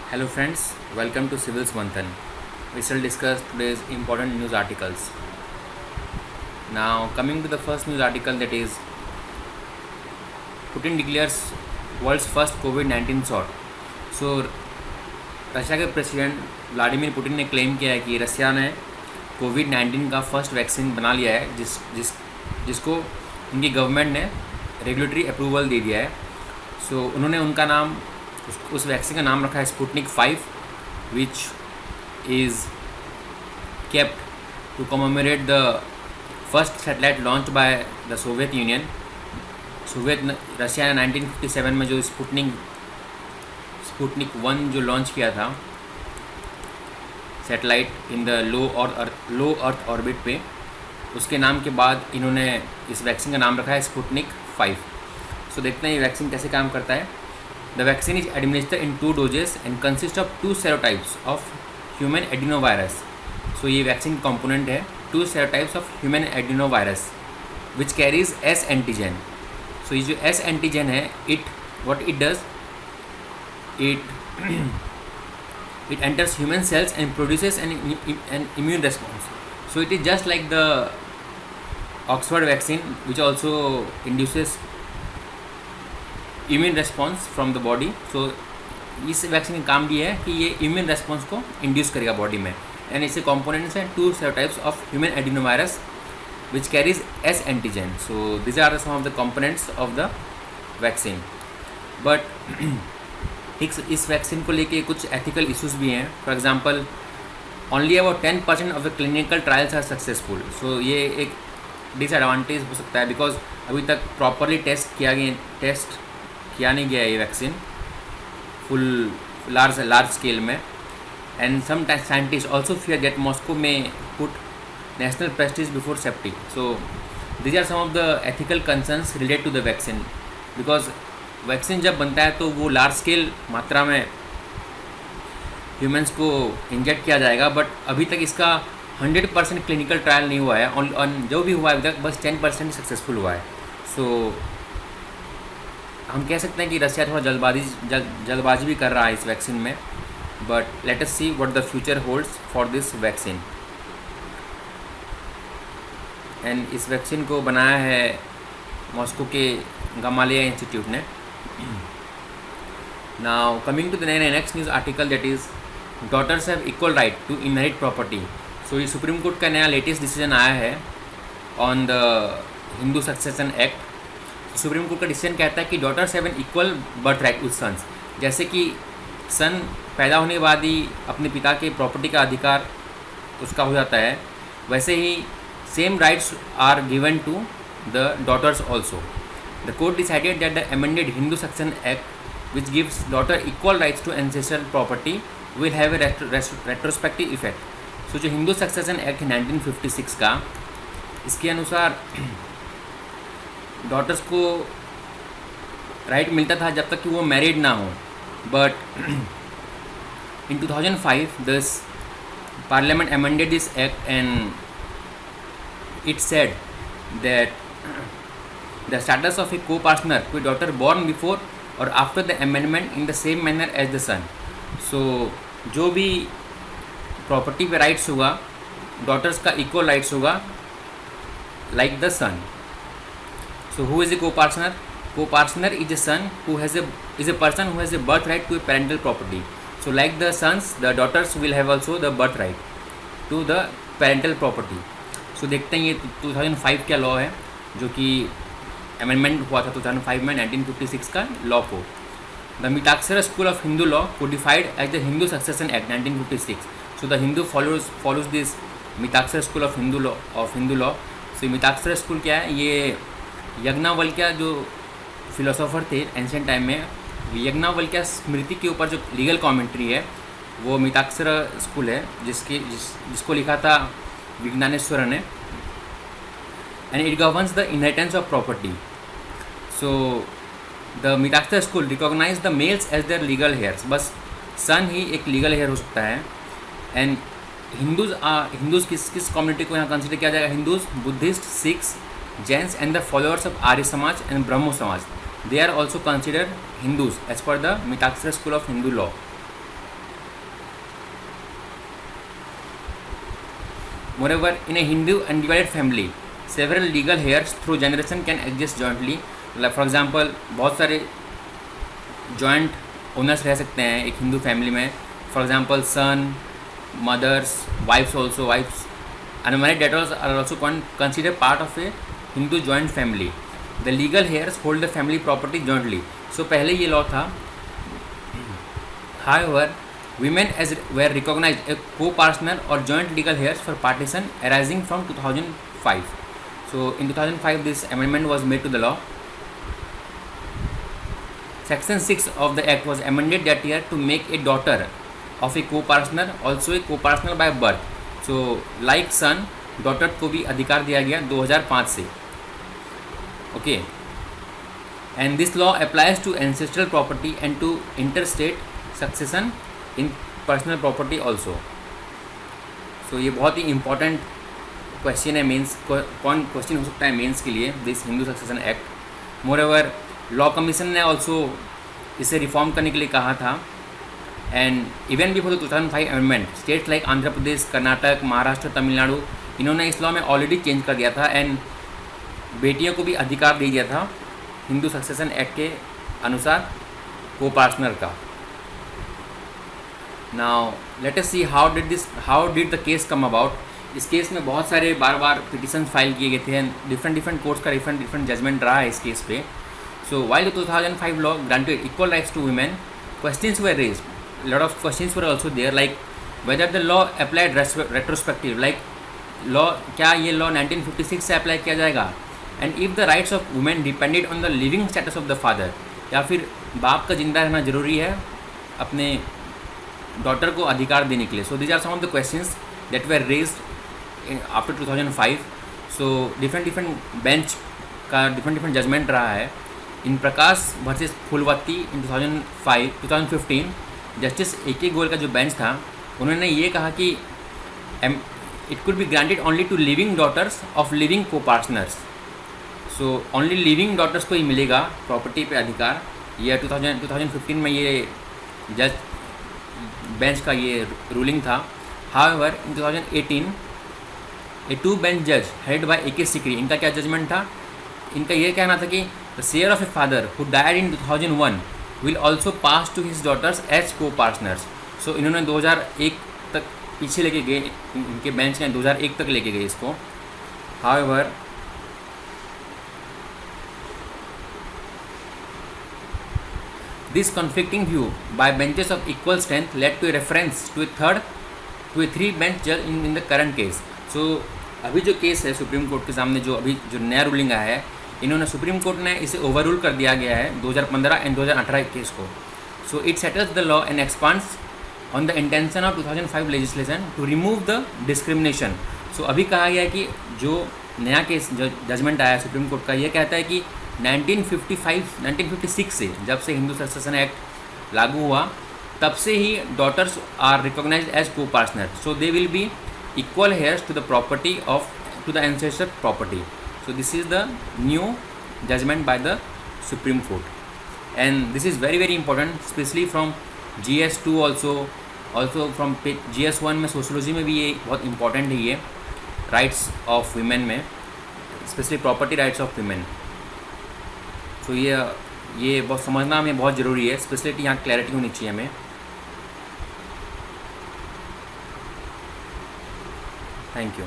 Hello friends, welcome to Civil's Manthan. We shall discuss today's important news articles. Now coming to the first news article, that is Putin declares world's first COVID-19 shot. So Russia के president Vladimir Putin ने claim किया है कि Russia ने कोविड-19 का first vaccine बना लिया है जिसको उनकी गवर्नमेंट ने रेगुलेटरी अप्रूवल दे दिया है. सो उन्होंने उनका नाम उस वैक्सीन का नाम रखा है Sputnik 5, which is kept to commemorate the first satellite launched by the Soviet Union. Russia ने 1957 में जो स्पुतनिक 1 जो लॉन्च किया था satellite in the low earth orbit पे, उसके नाम के बाद इन्होंने इस वैक्सीन का नाम रखा है स्पुतनिक 5. सो देखते हैं ये वैक्सीन कैसे काम करता है. The vaccine is administered in 2 doses and consist of 2 serotypes of human adenovirus. So ये वैक्सीन कंपोनेंट है 2 serotypes of human adenovirus which carries S antigen. So ये जो एस एंटीजन है, what it does, it enters human cells and produces an immune response. So it is just like the Oxford vaccine, which also induces immune response from the body. So इस vaccine का काम भी है कि ये immune response को induce करेगा body में. एंड इससे कॉम्पोनेंट्स हैं 2 serotypes of human adenovirus which carries S antigen. So these are some of the components of the vaccine. But इस वैक्सीन को लेके कुछ एथिकल इश्यूज़ भी हैं. For example, only about 10% of the clinical trials are successful. So ये एक disadvantage हो सकता है बिकॉज अभी तक प्रॉपरली टेस्ट किया नहीं गया है ये वैक्सीन फुल लार्ज स्केल में. And some scientist also fear that Moscow may put national prestige before safety. So these are some of the ethical concerns related to the vaccine. Because vaccine जब बनता है तो वो large scale मात्रा में humans को inject किया जाएगा, बट अभी तक इसका 100% क्लिनिकल ट्रायल नहीं हुआ है. और जो भी हुआ है अभी तक बस 10% सक्सेसफुल हुआ है. सो हम कह सकते हैं कि रशिया थोड़ा जल्दबाजी भी कर रहा है इस वैक्सीन में. But let us see what the future holds for this vaccine. And इस वैक्सीन को बनाया है मॉस्को के गमालिया इंस्टीट्यूट ने. Now coming to the next news article, that is daughters have equal right to inherit property. So ये Supreme court का नया latest decision आया है on the Hindu succession act. Supreme court का डिसीजन कहता है कि daughters have an equal birth right with sons. जैसे कि सन पैदा होने के बाद ही अपने पिता के प्रॉपर्टी का अधिकार उसका हो जाता है, वैसे ही same rights are given to the daughters also. The court decided that the amended Hindu Succession Act, which gives daughter equal rights to ancestral property, will have a retrospective effect. So जो Hindu succession act है 1956 का, इसके अनुसार daughters को right मिलता था जब तक कि वो मैरिड ना हो. But in 2005 this parliament amended this act and it said that the status of a co-partner with daughter born before or after the amendment in the same manner as the son. So जो भी property पे rights होगा daughters का equal rights होगा like the son. So who is a co-partner? Co-partner is a son who has a person who has a birth right to a parental property. So like the sons, the daughters will have also the birth right to the parental property. So देखते हैं ये 2005 का law है जो कि amendment हुआ था 2005 में 1956 का लॉ को. The Mitakshara school of Hindu law codified as the Hindu succession act 1956. So the Hindu follows this Mitakshara school of Hindu law. So Mitakshara school क्या है? ये यज्ञवल्क्य जो फिलोसोफर थे एंशिएंट टाइम में, यज्ञवल्क्य स्मृति के ऊपर जो लीगल कमेंट्री है वो मिताक्षरा स्कूल है जिसको लिखा था विज्ञानेश्वर ने. And it governs the inheritance of property. So the Mitaksara school recognize the males as their legal heirs. बस सन ही एक लीगल हेयर हो सकता है. एंड हिंदूज़ किस कम्युनिटी को यहाँ कंसिडर किया जाएगा? Hindus, Buddhists, Sikhs, Jains and the followers of Arya Samaj and ब्रह्मो समाज. They are also considered Hindus as per the Mitaksara school of Hindu law. Moreover, in a Hindu undivided family, several legal heirs through generation can exist jointly. Like for example, बहुत सारे joint owners रह सकते हैं एक Hindu family में. For example son, mothers, wives also, wives unmarried daughters are also considered part of a Hindu joint family. The legal heirs hold the family property jointly. So पहले ये law था. However, women as were recognized a co-partner or joint legal heirs for partition arising from 2005. So in 2005 this amendment was made to the law. Section 6 of the act was amended that year to make a daughter of a co-partner also a co-partner by birth. So like son, daughter को भी अधिकार दिया गया 2005 से. Okay. And this law applies to ancestral property and to interstate succession in personal property also. So ये बहुत ही important question है मेंस. कौन क्वेश्चन हो सकता है मेंस के लिए this Hindu succession act. Moreover law commission ने ऑल्सो इसे रिफॉर्म करने के लिए कहा था. And even before the 2005 amendment states like Andhra Pradesh, Karnataka, Maharashtra, Tamil Nadu इन्होंने इस लॉ में ऑलरेडी चेंज कर दिया था एंड बेटियों को भी अधिकार दे दिया था हिंदू सक्सेशन एक्ट के अनुसार को पार्टनर का. Now let us see how did the case come about. इस केस में बहुत सारे बार बार पिटिशन फाइल किए गए थे एंड डिफरेंट कोर्ट्स का डिफरेंट जजमेंट रहा है इस केस पे. So while the 2005 law granted equal rights to women, questions were raised. A lot of questions were also there, like whether the law applied retrospective, like law क्या ये law 1956 से apply किया जाएगा, and if the rights of women depended on the living status of the father, या फिर बाप का जिंदा रहना जरूरी है अपने डॉटर को अधिकार देने के लिए. So these are some of the questions that were raised after 2005. So different bench का different जजमेंट रहा है. In Prakash versus Phulavati in 2015 justice A.K. Goyal का जो बेंच था उन्होंने ये कहा कि it could be granted only to living daughters of living coparceners. So only living daughters को ही मिलेगा प्रॉपर्टी पे अधिकार. ये 2015 में ये जज बेंच का ये रूलिंग था. हाउएवर इन 2018 ए 2 बेंच जज हेड बाय A.K. सिकरी, इनका क्या जजमेंट था. इनका ये कहना था कि the share of a father who died in 2001 will also pass to his daughters as co-partners. So इन्होंने 2001 तक पीछे लेके गए, इनके बेंच ने 2001 तक लेके गए इसको. However, this conflicting view by benches of equal strength led to a reference to a 3 bench judge in the current case. So अभी जो केस है सुप्रीम कोर्ट के सामने जो नया रूलिंग आया है, इन्होंने सुप्रीम कोर्ट ने इसे ओवररूल कर दिया गया है 2015 एंड 2018 केस को. So it settles the law and expands on the intention of 2005 legislation to remove the discrimination. So अभी कहा गया है कि जो नया केस जजमेंट आया सुप्रीम कोर्ट का, ये कहता है कि 1956 से जब से हिंदू सक्सेशन एक्ट लागू हुआ तब से ही डॉटर्स आर रिकॉग्नाइज्ड एज को partner. So they will be equal heirs to the property to the ancestor property. So this is the new judgment by the Supreme Court, and this is very important, especially from GS2 also from GS1 में sociology में भी ये बहुत important है ये rights of women में, specially property rights of women. So ये बहुत समझना हमें बहुत ज़रूरी है, स्पेशली यहाँ क्लैरिटी होनी चाहिए हमें. Thank you.